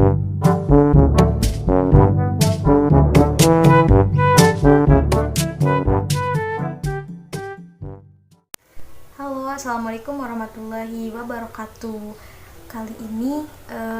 Halo, assalamualaikum warahmatullahi wabarakatuh. Kali ini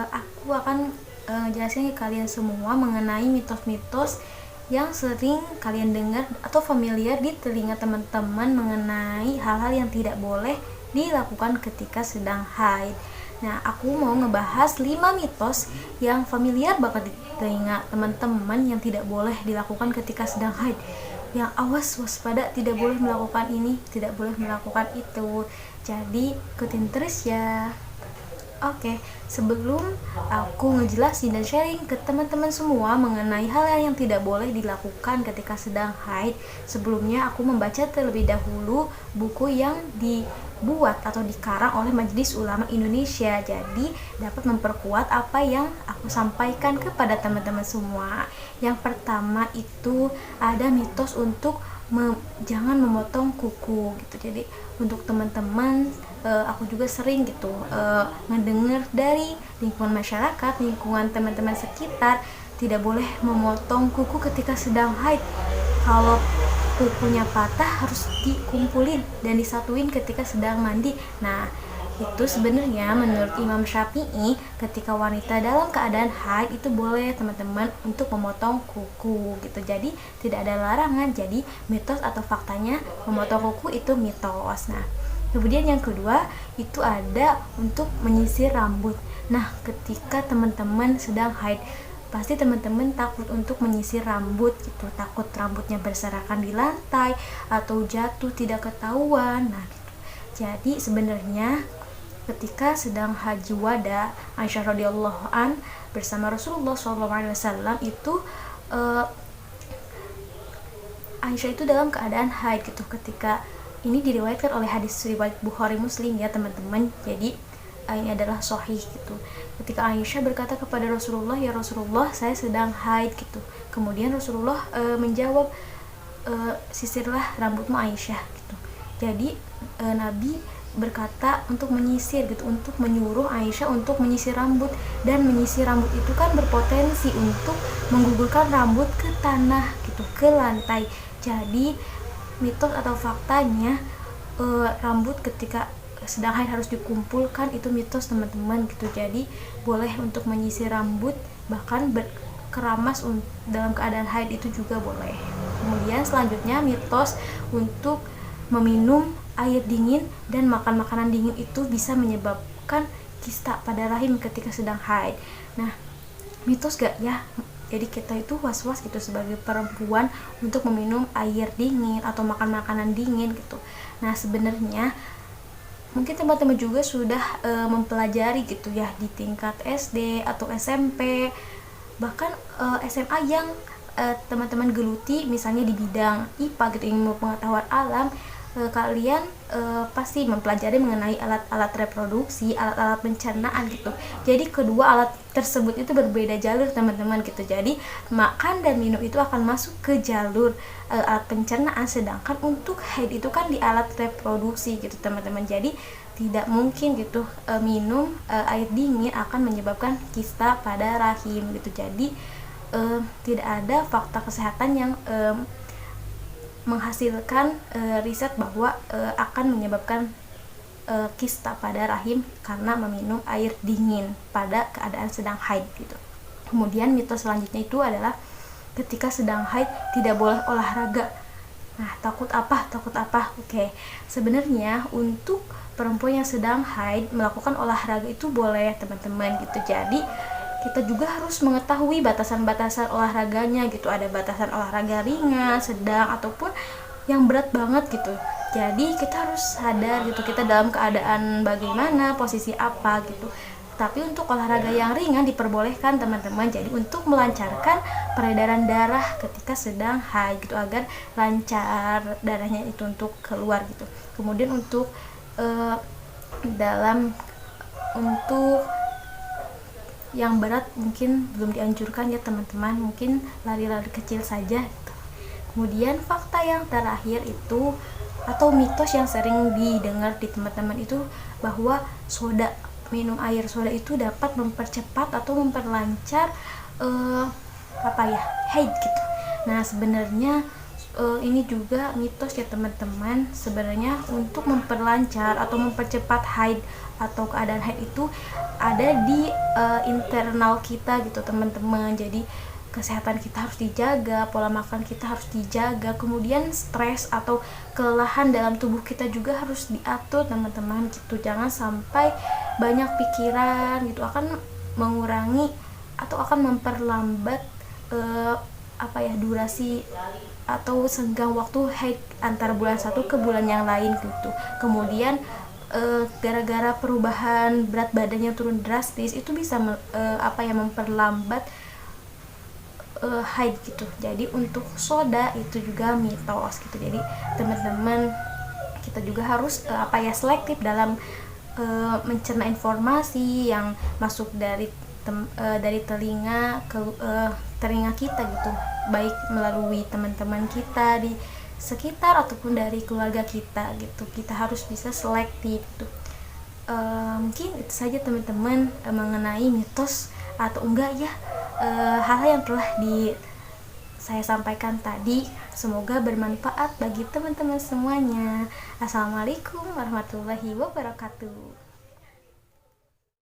aku akan ngejelasin ke kalian semua mengenai mitos-mitos yang sering kalian dengar atau familiar di telinga teman-teman mengenai hal-hal yang tidak boleh dilakukan ketika sedang haid. Nah, aku mau ngebahas 5 mitos yang familiar banget di telinga teman-teman yang tidak boleh dilakukan ketika sedang haid. Yang awas, waspada, tidak boleh melakukan ini, tidak boleh melakukan itu. Jadi ikutin terus ya. Oke, sebelum aku ngejelasin dan sharing ke teman-teman semua mengenai hal yang tidak boleh dilakukan ketika sedang haid, sebelumnya aku membaca terlebih dahulu buku yang dibuat atau dikarang oleh Majelis Ulama Indonesia. Jadi dapat memperkuat apa yang aku sampaikan kepada teman-teman semua. Yang pertama itu ada mitos untuk jangan memotong kuku gitu. Jadi untuk teman-teman, aku juga sering gitu mendengar dari lingkungan masyarakat, lingkungan teman-teman sekitar, tidak boleh memotong kuku ketika sedang haid. Kalau kukunya patah harus dikumpulin dan disatuin ketika sedang mandi. Nah, itu sebenarnya menurut Imam Syafi'i, ketika wanita dalam keadaan haid itu boleh teman-teman untuk memotong kuku gitu. Jadi tidak ada larangan. Jadi mitos atau faktanya memotong kuku itu mitos. Nah, kemudian yang kedua itu ada untuk menyisir rambut. Nah, ketika teman-teman sedang haid, pasti teman-teman takut untuk menyisir rambut gitu, takut rambutnya berserakan di lantai atau jatuh tidak ketahuan. Nah, gitu. Jadi sebenarnya ketika sedang haji wada, Aisyah radhiyallahu an bersama Rasulullah SAW itu Aisyah itu dalam keadaan haid gitu. Ketika ini diriwayatkan oleh hadis riwayat Bukhari Muslim ya teman-teman. Jadi ini adalah sahih gitu. Ketika Aisyah berkata kepada Rasulullah, ya Rasulullah, saya sedang haid gitu. Kemudian Rasulullah menjawab, sisirlah rambutmu Aisyah gitu. Jadi Nabi berkata untuk menyisir gitu, untuk menyuruh Aisyah untuk menyisir rambut. Dan menyisir rambut itu kan berpotensi untuk menggugurkan rambut ke tanah gitu, ke lantai. Jadi mitos atau faktanya rambut ketika sedang haid harus dikumpulkan itu mitos teman-teman gitu. Jadi boleh untuk menyisir rambut, bahkan berkeramas dalam keadaan haid itu juga boleh. Kemudian selanjutnya mitos untuk meminum air dingin dan makan makanan dingin itu bisa menyebabkan kista pada rahim ketika sedang haid. Nah, mitos gak ya? Jadi kita itu was-was gitu sebagai perempuan untuk meminum air dingin atau makan makanan dingin gitu. Nah, sebenarnya mungkin teman-teman juga sudah mempelajari gitu ya di tingkat SD atau SMP, bahkan SMA yang teman-teman geluti misalnya di bidang IPA gitu, ilmu pengetahuan alam. Kalian pasti mempelajari mengenai alat-alat reproduksi, alat-alat pencernaan gitu. Jadi kedua alat tersebut itu berbeda jalur teman-teman gitu. Jadi makan dan minum itu akan masuk ke jalur alat pencernaan, sedangkan untuk haid itu kan di alat reproduksi gitu teman-teman. Jadi tidak mungkin gitu minum air dingin akan menyebabkan kista pada rahim gitu. Jadi tidak ada fakta kesehatan yang menghasilkan riset bahwa akan menyebabkan kista pada rahim karena meminum air dingin pada keadaan sedang haid gitu. Kemudian mitos selanjutnya itu adalah ketika sedang haid tidak boleh olahraga. Nah, takut apa? Oke. Sebenarnya untuk perempuan yang sedang haid melakukan olahraga itu boleh teman-teman gitu. Jadi kita juga harus mengetahui batasan-batasan olahraganya gitu. Ada batasan olahraga ringan, sedang, ataupun yang berat banget gitu. Jadi kita harus sadar gitu, kita dalam keadaan bagaimana, posisi apa gitu. Tapi untuk olahraga yang ringan diperbolehkan teman-teman. Jadi untuk melancarkan peredaran darah ketika sedang haid gitu, agar lancar darahnya itu untuk keluar gitu. Kemudian untuk untuk yang berat mungkin belum dianjurkan ya teman-teman, mungkin lari-lari kecil saja gitu. Kemudian fakta yang terakhir itu atau mitos yang sering didengar di teman-teman itu bahwa soda minum air soda itu dapat mempercepat atau memperlancar haid gitu. Nah sebenarnya ini juga mitos ya teman-teman. Sebenarnya untuk memperlancar atau mempercepat haid atau keadaan haid itu ada di internal kita gitu teman-teman. Jadi kesehatan kita harus dijaga, pola makan kita harus dijaga, kemudian stres atau kelelahan dalam tubuh kita juga harus diatur teman-teman gitu. Jangan sampai banyak pikiran gitu, akan mengurangi atau akan memperlambat durasi atau senggang waktu haid antara bulan satu ke bulan yang lain gitu. Kemudian gara-gara perubahan berat badannya turun drastis itu bisa memperlambat haid gitu. Jadi untuk soda itu juga mitos gitu. Jadi teman-teman kita juga harus selektif dalam mencerna informasi yang masuk dari telinga ke telinga kita gitu, baik melalui teman-teman kita di sekitar ataupun dari keluarga kita gitu. Kita harus bisa selektif gitu. Mungkin itu saja teman-teman mengenai mitos atau enggak ya hal-hal yang telah saya sampaikan tadi. Semoga bermanfaat bagi teman-teman semuanya. Assalamualaikum warahmatullahi wabarakatuh.